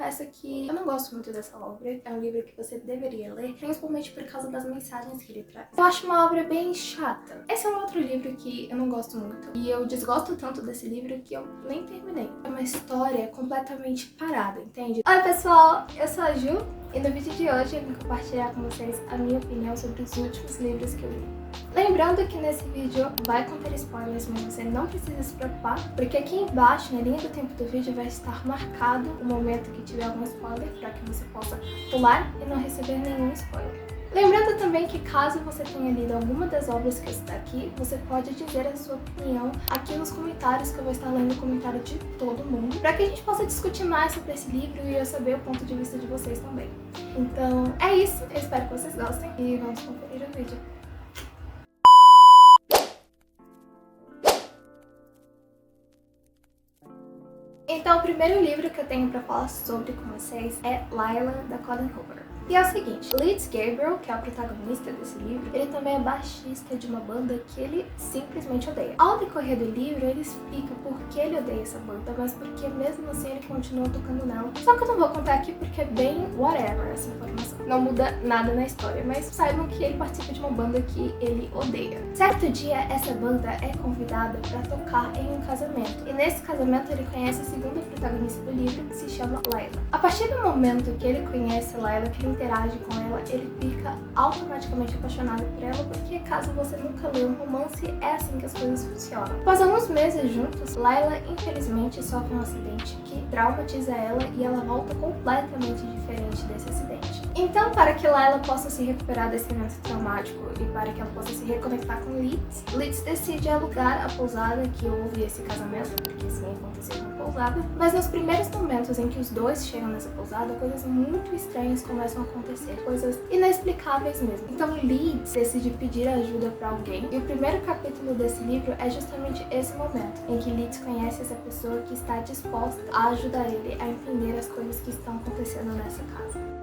confesso que eu não gosto muito dessa obra. É um livro que você deveria ler, principalmente por causa das mensagens que ele traz. Eu acho uma obra bem chata. Esse é um outro livro que eu não gosto muito. E eu desgosto tanto desse livro que eu nem terminei. É uma história completamente parada, entende? Oi, pessoal! Eu sou a Ju. E no vídeo de hoje eu vim compartilhar com vocês a minha opinião sobre os últimos livros que eu li. Lembrando que nesse vídeo vai conter spoilers, mas você não precisa se preocupar, porque aqui embaixo, na linha do tempo do vídeo, vai estar marcado o momento que tiver algum spoiler, para que você possa pular e não receber nenhum spoiler. Lembrando também que caso você tenha lido alguma das obras que está aqui, você pode dizer a sua opinião aqui nos comentários, que eu vou estar lendo o comentário de todo mundo, para que a gente possa discutir mais sobre esse livro e eu saber o ponto de vista de vocês também. Então é isso, eu espero que vocês gostem e vamos conferir o vídeo. Então, o primeiro livro que eu tenho pra falar sobre com vocês é Lila, da Colleen Hoover. E é o seguinte, Leeds Gabriel, que é o protagonista desse livro, ele também é baixista de uma banda que ele simplesmente odeia. Ao decorrer do livro, ele explica por que ele odeia essa banda, mas porque mesmo assim ele continua tocando nela. Só que eu não vou contar aqui porque é bem whatever essa informação. Não muda nada na história, mas saibam que ele participa de uma banda que ele odeia. Certo dia, essa banda é convidada pra tocar em um casamento. E nesse casamento ele conhece a segunda protagonista do livro, que se chama Lila. A partir do momento que ele conhece Lila, que ele interage com ela, ele fica automaticamente apaixonado por ela, porque caso você nunca leu um romance, é assim que as coisas funcionam. Após alguns meses juntos, Lila infelizmente sofre um acidente que traumatiza ela e ela volta completamente diferente desse acidente. Então, para que Lila possa se recuperar desse evento traumático e para que ela possa se reconectar com Leeds decide alugar a pousada que houve esse casamento, porque sim, aconteceu na pousada. Mas nos primeiros momentos em que os dois chegam nessa pousada, coisas muito estranhas começam a acontecer, coisas inexplicáveis mesmo. Então Leeds decide pedir ajuda para alguém, e o primeiro capítulo desse livro é justamente esse momento, em que Leeds conhece essa pessoa que está disposta a ajudar ele a entender as coisas que estão acontecendo nessa casa.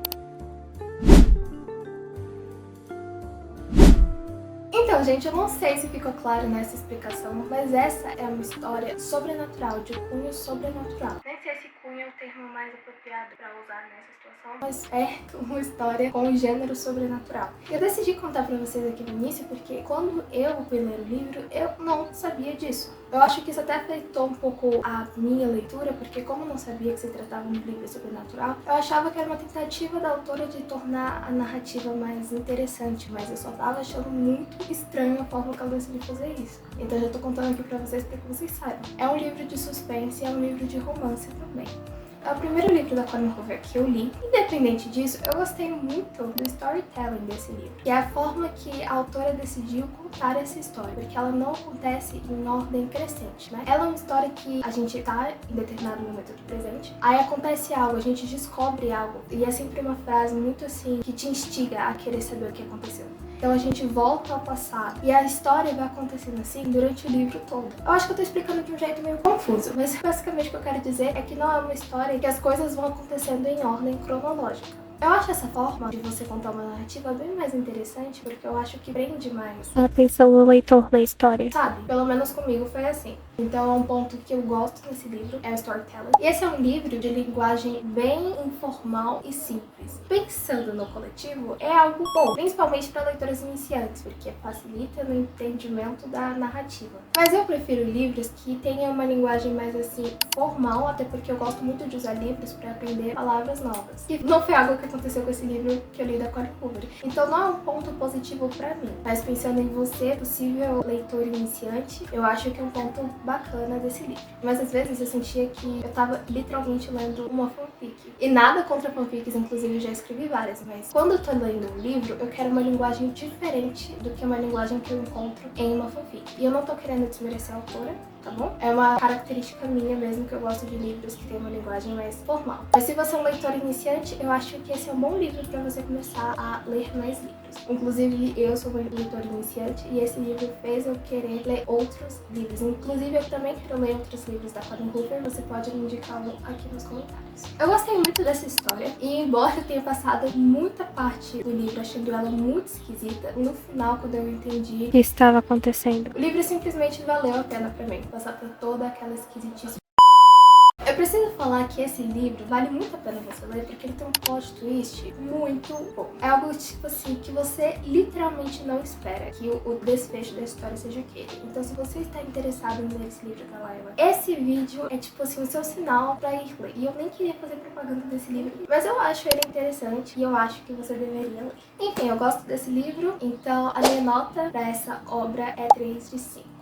Então, gente, eu não sei se ficou claro nessa explicação, mas essa é uma história sobrenatural, de cunho sobrenatural. Nem sei se cunho é o termo mais apropriado para usar nessa situação, mas é uma história com gênero sobrenatural. Eu decidi contar pra vocês aqui no início porque quando eu fui ler o livro, eu não sabia disso. Eu acho que isso até afetou um pouco a minha leitura, porque como eu não sabia que se tratava de um livro sobrenatural, eu achava que era uma tentativa da autora de tornar a narrativa mais interessante, mas eu só tava achando muito estranho a forma que ela decidiu fazer isso. Então eu já tô contando aqui pra vocês para que vocês saibam. É um livro de suspense e é um livro de romance também. É o primeiro livro da Colleen Hoover que eu li. Independente disso, eu gostei muito do storytelling desse livro, que é a forma que a autora decidiu contar essa história, porque ela não acontece em ordem crescente, né? Ela é uma história que a gente tá em determinado momento do presente, aí acontece algo, a gente descobre algo, e é sempre uma frase muito assim, que te instiga a querer saber o que aconteceu. Então a gente volta ao passado e a história vai acontecendo assim durante o livro todo. Eu acho que eu tô explicando de um jeito meio confuso, mas basicamente o que eu quero dizer é que não é uma história que as coisas vão acontecendo em ordem cronológica. Eu acho essa forma de você contar uma narrativa bem mais interessante, porque eu acho que prende mais a atenção do leitor na história. Sabe? Pelo menos comigo foi assim. Então é um ponto que eu gosto nesse livro, é o storytelling. E esse é um livro de linguagem bem informal e simples. Pensando no coletivo, é algo bom, principalmente para leitores iniciantes, porque facilita no entendimento da narrativa. Mas eu prefiro livros que tenham uma linguagem mais assim, formal, até porque eu gosto muito de usar livros para aprender palavras novas. E não foi algo que aconteceu com esse livro que eu li da Colleen Hoover. Então não é um ponto positivo para mim. Mas pensando em você, possível leitor iniciante, eu acho que é um ponto bacana desse livro. Mas às vezes eu sentia que eu tava literalmente lendo uma fanfic. E nada contra fanfics, inclusive eu já escrevi várias, mas quando eu tô lendo um livro, eu quero uma linguagem diferente do que uma linguagem que eu encontro em uma fanfic. E eu não tô querendo desmerecer a autora, tá bom? É uma característica minha mesmo, que eu gosto de livros que tem uma linguagem mais formal. Mas se você é um leitor iniciante, eu acho que esse é um bom livro para você começar a ler mais livros. Inclusive, eu sou uma leitora iniciante e esse livro fez eu querer ler outros livros. Inclusive, eu também quero ler outros livros da Colleen Hoover, você pode me indicá-lo aqui nos comentários. Eu gostei muito dessa história e, embora eu tenha passado muita parte do livro achando ela muito esquisita, no final, quando eu entendi O que estava acontecendo? o livro simplesmente valeu a pena pra mim, passar por toda aquela esquisitice. Eu preciso falar que esse livro vale muito a pena você ler, porque ele tem um plot twist muito bom. É algo tipo assim, que você literalmente não espera que o desfecho da história seja aquele. Então se você está interessado em ler esse livro da Layla, esse vídeo é tipo assim, o seu sinal pra ir ler. E eu nem queria fazer propaganda desse livro, mas eu acho ele interessante e eu acho que você deveria ler. Enfim, eu gosto desse livro, então a minha nota pra essa obra é 3 de 5.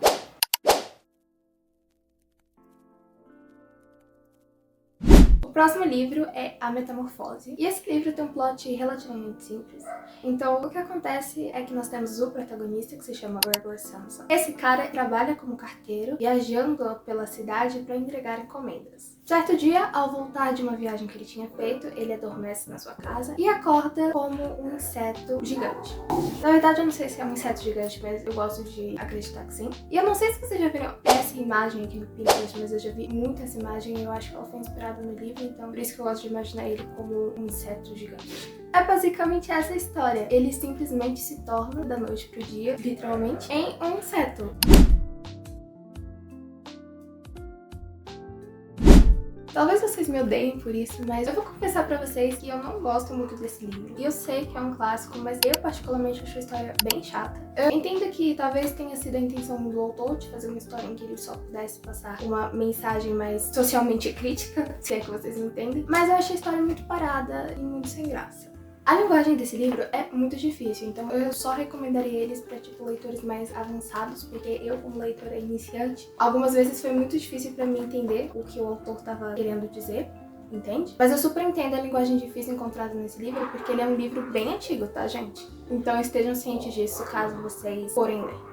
O próximo livro é A Metamorfose, e esse livro tem um plot relativamente simples. Então, o que acontece é que nós temos o protagonista, que se chama Gregor Samsa. Esse cara trabalha como carteiro, viajando pela cidade para entregar encomendas. Certo dia, ao voltar de uma viagem que ele tinha feito, ele adormece na sua casa e acorda como um inseto gigante. Na verdade, eu não sei se é um inseto gigante, mas eu gosto de acreditar que sim. E eu não sei se vocês já viram essa imagem aqui no Pinterest, mas eu já vi muito essa imagem e eu acho que ela foi inspirada no livro, então por isso que eu gosto de imaginar ele como um inseto gigante. É basicamente essa a história. Ele simplesmente se torna, da noite pro dia, literalmente, em um inseto. Talvez vocês me odeiem por isso, mas eu vou confessar pra vocês que eu não gosto muito desse livro. E eu sei que é um clássico, mas eu particularmente acho a história bem chata. Eu entendo que talvez tenha sido a intenção do autor de fazer uma história em que ele só pudesse passar uma mensagem mais socialmente crítica, se é que vocês me entendem, mas eu achei a história muito parada e muito sem graça. A linguagem desse livro é muito difícil, então eu só recomendaria eles para tipo leitores mais avançados, porque eu como leitora iniciante, algumas vezes foi muito difícil para mim entender o que o autor estava querendo dizer, entende? Mas eu super entendo a linguagem difícil encontrada nesse livro, porque ele é um livro bem antigo, tá, gente? Então estejam cientes disso caso vocês forem ler.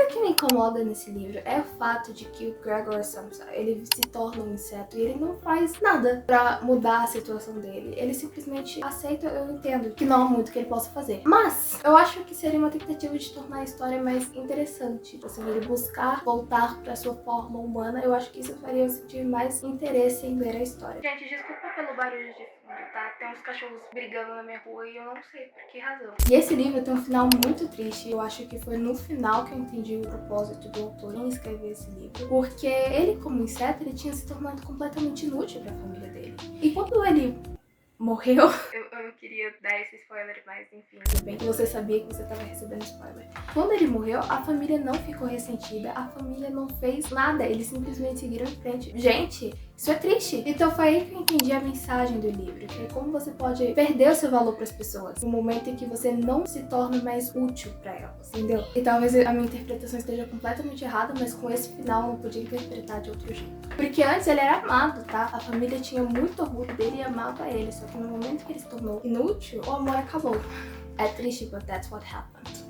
O que me incomoda nesse livro é o fato de que o Gregor Samsa, ele se torna um inseto e ele não faz nada pra mudar a situação dele. Ele simplesmente aceita, eu entendo que não há muito que ele possa fazer. Mas eu acho que seria uma tentativa de tornar a história mais interessante. Assim, ele buscar voltar pra sua forma humana, eu acho que isso faria eu sentir mais interesse em ler a história. Gente, desculpa pelo barulho de fundo, tá? Tem uns cachorros brigando na minha rua e eu não sei por que razão. E esse livro tem um final muito triste. Eu acho que foi no final que eu entendi o propósito do autor em escrever esse livro, porque ele, como inseto, ele tinha se tornado completamente inútil para a família dele. E quando ele morreu... Eu não queria dar esse spoiler, mas enfim, tudo bem que você sabia que você estava recebendo spoiler. Quando ele morreu, a família não ficou ressentida, a família não fez nada, eles simplesmente seguiram em frente. Gente, isso é triste. Então foi aí que eu entendi a mensagem do livro, que é como você pode perder o seu valor para as pessoas no momento em que você não se torna mais útil para elas, entendeu? E talvez a minha interpretação esteja completamente errada, mas com esse final eu não podia interpretar de outro jeito. Porque antes ele era amado, tá? A família tinha muito orgulho dele e amava ele, só que no momento que ele se tornou inútil, o amor acabou. É triste, but that's what happened.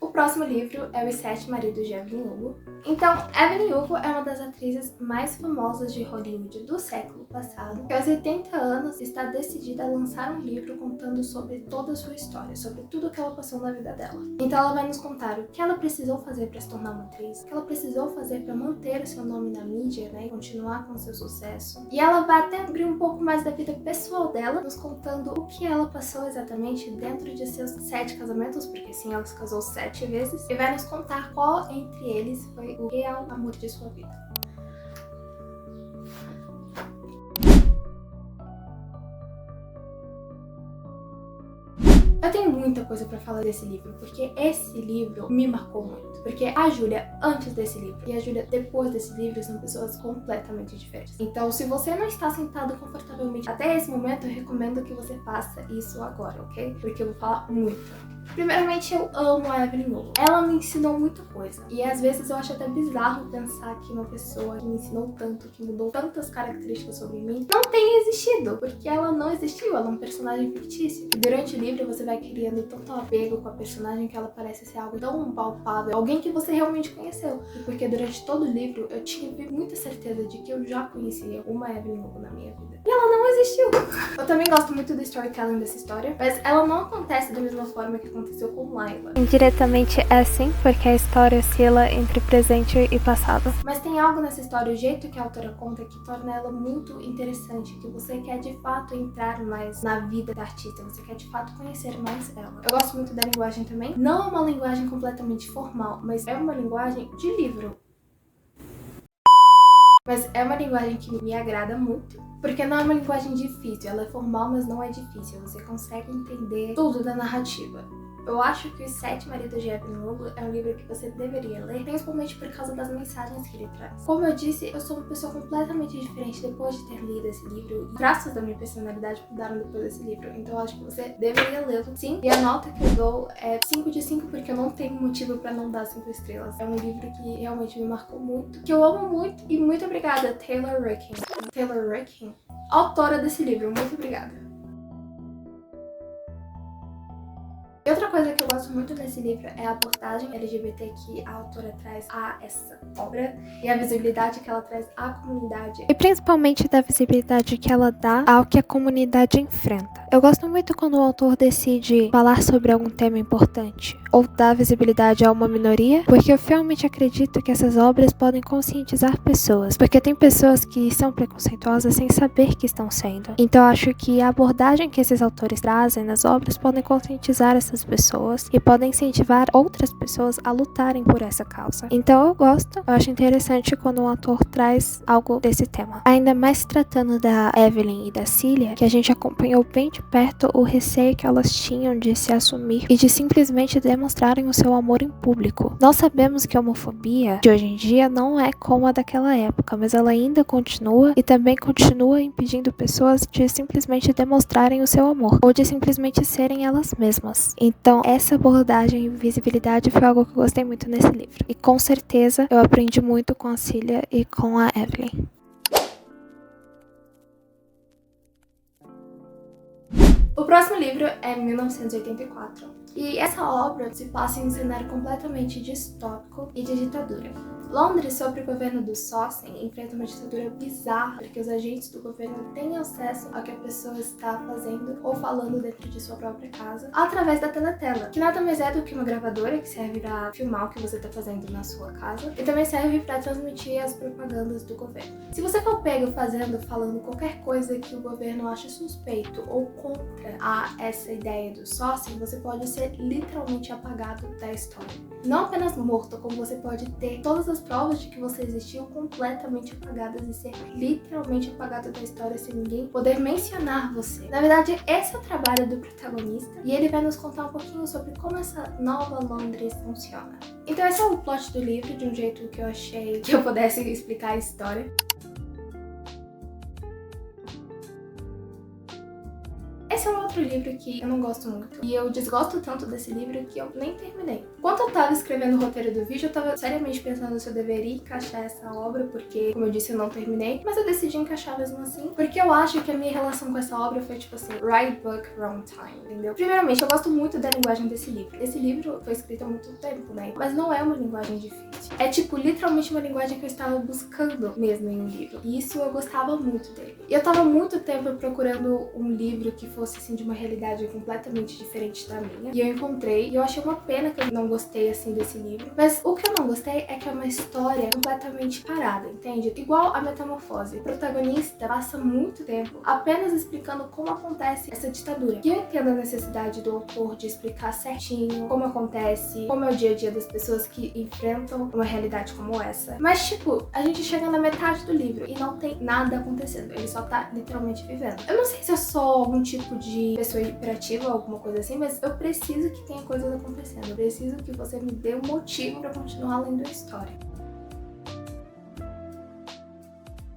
O próximo livro é Os Sete Maridos de Evelyn Hugo. Então, Evelyn Hugo é uma das atrizes mais famosas de Hollywood do século passado, que aos 80 anos está decidida a lançar um livro contando sobre toda a sua história, sobre tudo que ela passou na vida dela. Então ela vai nos contar o que ela precisou fazer para se tornar uma atriz, o que ela precisou fazer para manter o seu nome na mídia, né, e continuar com o seu sucesso. E ela vai até abrir um pouco mais da vida pessoal dela, nos contando o que ela passou exatamente dentro de seus 7 casamentos, porque sim, ela se casou 7 vezes, e vai nos contar qual entre eles foi o real amor de sua vida. Eu tenho muita coisa pra falar desse livro, porque esse livro me marcou muito. Porque a Júlia antes desse livro e a Júlia depois desse livro são pessoas completamente diferentes. Então, se você não está sentado confortavelmente até esse momento, eu recomendo que você faça isso agora, ok? Porque eu vou falar muito. Primeiramente, eu amo a Evelyn Hugo. Ela me ensinou muita coisa. E às vezes eu acho até bizarro pensar que uma pessoa que me ensinou tanto, que mudou tantas características sobre mim, não tenha existido. Porque ela não existiu, ela é um personagem fictício. E durante o livro você vai criando tanto apego com a personagem que ela parece ser algo tão palpável, alguém que você realmente conheceu. E porque durante todo o livro eu tive muita certeza de que eu já conhecia uma Evelyn Hugo na minha vida. E ela não não existiu. Eu também gosto muito do storytelling dessa história, mas ela não acontece da mesma forma que aconteceu com Layla. Indiretamente é sim, porque a história oscila entre presente e passado. Mas tem algo nessa história, o jeito que a autora conta, que torna ela muito interessante, que você quer de fato entrar mais na vida da artista, você quer de fato conhecer mais ela. Eu gosto muito da linguagem também. Não é uma linguagem completamente formal, mas é uma linguagem de livro. Mas é uma linguagem que me agrada muito, porque não é uma linguagem difícil, ela é formal, mas não é difícil, você consegue entender tudo da narrativa. Eu acho que Os Sete Maridos de Evelyn Hugo é um livro que você deveria ler, principalmente por causa das mensagens que ele traz. Como eu disse, eu sou uma pessoa completamente diferente depois de ter lido esse livro, e traços da minha personalidade mudaram depois desse livro, então eu acho que você deveria lê-lo sim. E a nota que eu dou é 5 de 5, porque eu não tenho motivo pra não dar 5 estrelas. É um livro que realmente me marcou muito, que eu amo muito, e muito obrigada, Taylor Rickin. Taylor Rickin? Autora desse livro, muito obrigada. E outra coisa que eu gosto muito desse livro é a abordagem LGBT que a autora traz a essa obra e a visibilidade que ela traz à comunidade. E principalmente da visibilidade que ela dá ao que a comunidade enfrenta. Eu gosto muito quando o autor decide falar sobre algum tema importante ou dar visibilidade a uma minoria, porque eu realmente acredito que essas obras podem conscientizar pessoas, porque tem pessoas que são preconceituosas sem saber que estão sendo. Então eu acho que a abordagem que esses autores trazem nas obras podem conscientizar essas pessoas e podem incentivar outras pessoas a lutarem por essa causa. Então eu acho interessante quando um autor traz algo desse tema. Ainda mais tratando da Evelyn e da Cília, que a gente acompanhou bem de perto o receio que elas tinham de se assumir e de simplesmente demonstrarem o seu amor em público. Nós sabemos que a homofobia de hoje em dia não é como a daquela época, mas ela ainda continua e também continua impedindo pessoas de simplesmente demonstrarem o seu amor ou de simplesmente serem elas mesmas. Então essa abordagem e visibilidade foi algo que eu gostei muito nesse livro. E com certeza eu aprendi muito com a Cília e com a Evelyn. O próximo livro é 1984. E essa obra se passa em um cenário completamente distópico e de ditadura. Londres, sob o governo do Sossen, enfrenta uma ditadura bizarra, porque os agentes do governo têm acesso ao que a pessoa está fazendo ou falando dentro de sua própria casa, através da teletela, que nada mais é do que uma gravadora que serve para filmar o que você está fazendo na sua casa e também serve para transmitir as propagandas do governo. Se você for pego falando qualquer coisa que o governo acha suspeito ou contra essa ideia do Sossen, você pode ser literalmente apagado da história. Não apenas morto, como você pode ter todas as provas de que você existiu completamente apagadas e ser literalmente apagado da história sem ninguém poder mencionar você. Na verdade, esse é o trabalho do protagonista e ele vai nos contar um pouquinho sobre como essa nova Londres funciona. Então esse é o plot do livro, de um jeito que eu achei que eu pudesse explicar a história. Esse é um outro livro que eu não gosto muito. E eu desgosto tanto desse livro que eu nem terminei. Enquanto eu tava escrevendo o roteiro do vídeo, eu tava seriamente pensando se eu deveria encaixar essa obra, porque, como eu disse, eu não terminei. Mas eu decidi encaixar mesmo assim, porque eu acho que a minha relação com essa obra foi tipo assim, right book, wrong time, entendeu? Primeiramente, eu gosto muito da linguagem desse livro. Esse livro foi escrito há muito tempo, né? Mas não é uma linguagem difícil. É tipo, literalmente uma linguagem que eu estava buscando mesmo em um livro. E isso eu gostava muito dele. E eu tava muito tempo procurando um livro que fosse assim de uma realidade completamente diferente da minha. E eu encontrei, e eu achei uma pena que eu não gostei assim desse livro. Mas o que eu não gostei é que é uma história completamente parada, entende? Igual a Metamorfose. O protagonista passa muito tempo apenas explicando como acontece essa ditadura. E eu entendo a necessidade do autor de explicar certinho como acontece, como é o dia a dia das pessoas que enfrentam uma realidade como essa. Mas tipo, a gente chega na metade do livro e não tem nada acontecendo. Ele só tá literalmente vivendo. Eu não sei se eu sou algum tipo de pessoa hiperativa ou alguma coisa assim, mas eu preciso que tenha coisas acontecendo. Eu preciso que você me dê um motivo pra continuar lendo a história.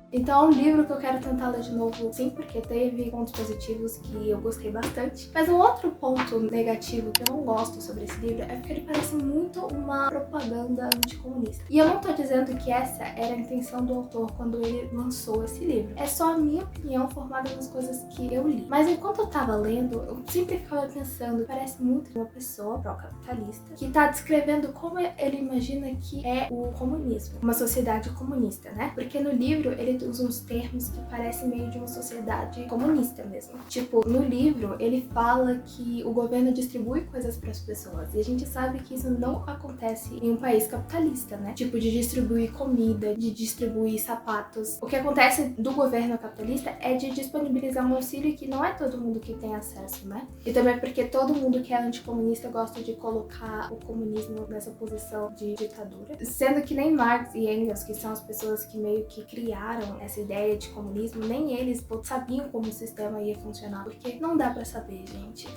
Então é um livro que eu quero tentar ler de novo, sim, porque teve pontos positivos que eu gostei bastante. Mas um outro ponto negativo que eu não gosto sobre esse livro é porque ele parece muito uma propaganda anticomunista. E eu não tô dizendo que essa era a intenção do autor quando ele lançou esse livro. É só a minha opinião formada nas coisas que eu li. Mas enquanto eu tava lendo, eu sempre ficava pensando, parece muito uma pessoa pró-capitalista que tá descrevendo como ele imagina que é o comunismo, uma sociedade comunista, né? Porque no livro ele usa uns termos que parecem meio de uma sociedade comunista mesmo. Tipo, no livro, ele fala que o governo distribui coisas para as pessoas. E a gente sabe que isso não acontece em um país capitalista, né? Tipo, de distribuir comida, de distribuir sapatos. O que acontece do governo capitalista é de disponibilizar um auxílio que não é todo mundo que tem acesso, né? E também porque todo mundo que é anticomunista gosta de colocar o comunismo nessa posição de ditadura. Sendo que nem Marx e Engels, que são as pessoas que meio que criaram essa ideia de comunismo, nem eles sabiam como o sistema ia funcionar, porque não dá pra saber, gente.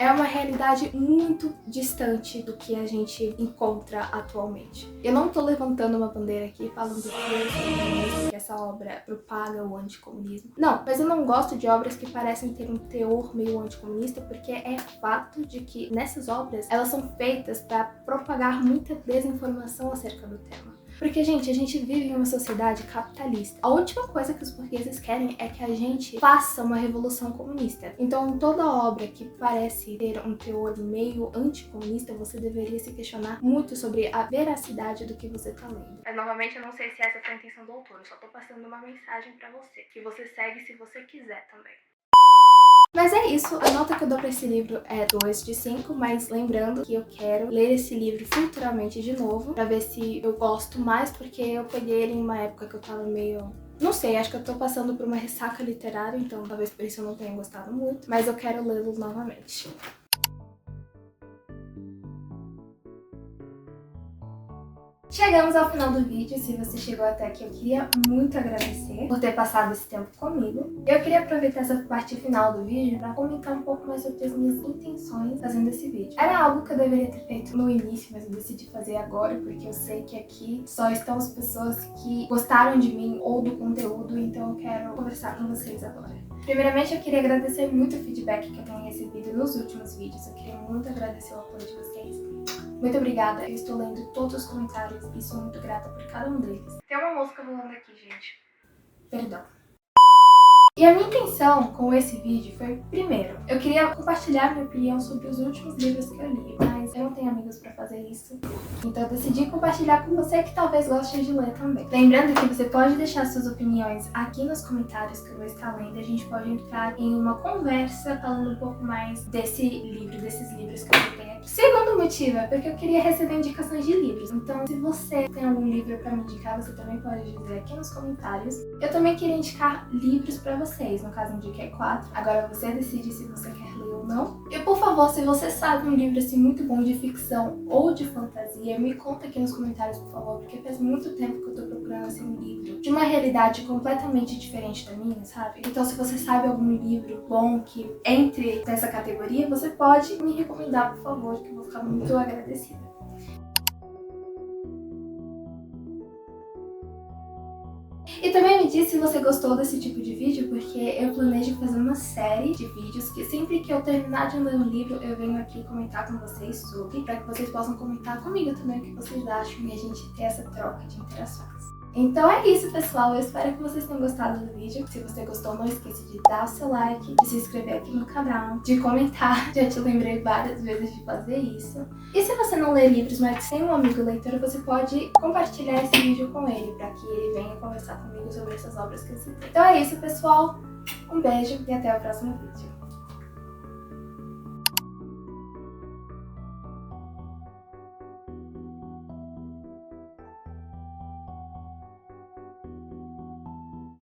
É uma realidade muito distante do que a gente encontra atualmente. Eu não tô levantando uma bandeira aqui falando que eu sou comunista, que essa obra propaga o anticomunismo. Não, mas eu não gosto de obras que parecem ter um teor meio anticomunista, porque é fato de que nessas obras elas são feitas para propagar muita desinformação acerca do tema. Porque, gente, a gente vive em uma sociedade capitalista. A última coisa que os burgueses querem é que a gente faça uma revolução comunista. Então, toda obra que parece ter um teor meio anticomunista, você deveria se questionar muito sobre a veracidade do que você tá lendo. Mas, novamente, eu não sei se essa foi a intenção do autor. Eu só tô passando uma mensagem pra você, que você segue se você quiser também. Mas é isso, a nota que eu dou pra esse livro é 2 de 5, mas lembrando que eu quero ler esse livro futuramente de novo, pra ver se eu gosto mais, porque eu peguei ele em uma época que eu tava meio... Não sei, acho que eu tô passando por uma ressaca literária, então talvez por isso eu não tenha gostado muito, mas eu quero lê-lo novamente. Chegamos ao final do vídeo. Se você chegou até aqui, eu queria muito agradecer por ter passado esse tempo comigo. Eu queria aproveitar essa parte final do vídeo para comentar um pouco mais sobre as minhas intenções fazendo esse vídeo. Era algo que eu deveria ter feito no início, mas eu decidi fazer agora porque eu sei que aqui só estão as pessoas que gostaram de mim ou do conteúdo, então eu quero conversar com vocês agora. Primeiramente, eu queria agradecer muito o feedback que eu tenho recebido nos últimos vídeos. Eu queria muito agradecer o apoio de vocês. Muito obrigada, eu estou lendo todos os comentários e sou muito grata por cada um deles. Tem uma música rolando aqui, gente. Perdão. E a minha intenção com esse vídeo foi, primeiro, eu queria compartilhar minha opinião sobre os últimos livros que eu li, mas eu não tenho amigos pra fazer isso, então eu decidi compartilhar com você que talvez goste de ler também. Lembrando que você pode deixar suas opiniões aqui nos comentários que eu vou estar lendo e a gente pode entrar em uma conversa falando um pouco mais desse livro, desses livros que eu tenho aqui. Segundo motivo é porque eu queria receber indicações de livros, então se você tem algum livro pra me indicar, você também pode dizer aqui nos comentários. Eu também queria indicar livros pra vocês, no caso indiquei 4, agora você decide se você quer ler ou não. E por favor, se você sabe um livro assim muito bom de ficção ou de fantasia, me conta aqui nos comentários, por favor, porque faz muito tempo que eu tô procurando assim um livro de uma realidade completamente diferente da minha, sabe? Então se você sabe algum livro bom que entre nessa categoria, você pode me recomendar, por favor, que eu vou ficar muito agradecida. E também me diz se você gostou desse tipo de vídeo, porque eu planejo fazer uma série de vídeos que sempre que eu terminar de ler um livro, eu venho aqui comentar com vocês sobre, para que vocês possam comentar comigo também o que vocês acham e a gente ter essa troca de interações. Então é isso, pessoal. Eu espero que vocês tenham gostado do vídeo. Se você gostou, não esqueça de dar o seu like, de se inscrever aqui no canal, de comentar. Já te lembrei várias vezes de fazer isso. E se você não lê livros, mas tem um amigo leitor, você pode compartilhar esse vídeo com ele, para que ele venha conversar comigo sobre essas obras que eu citei. Então é isso, pessoal. Um beijo e até o próximo vídeo.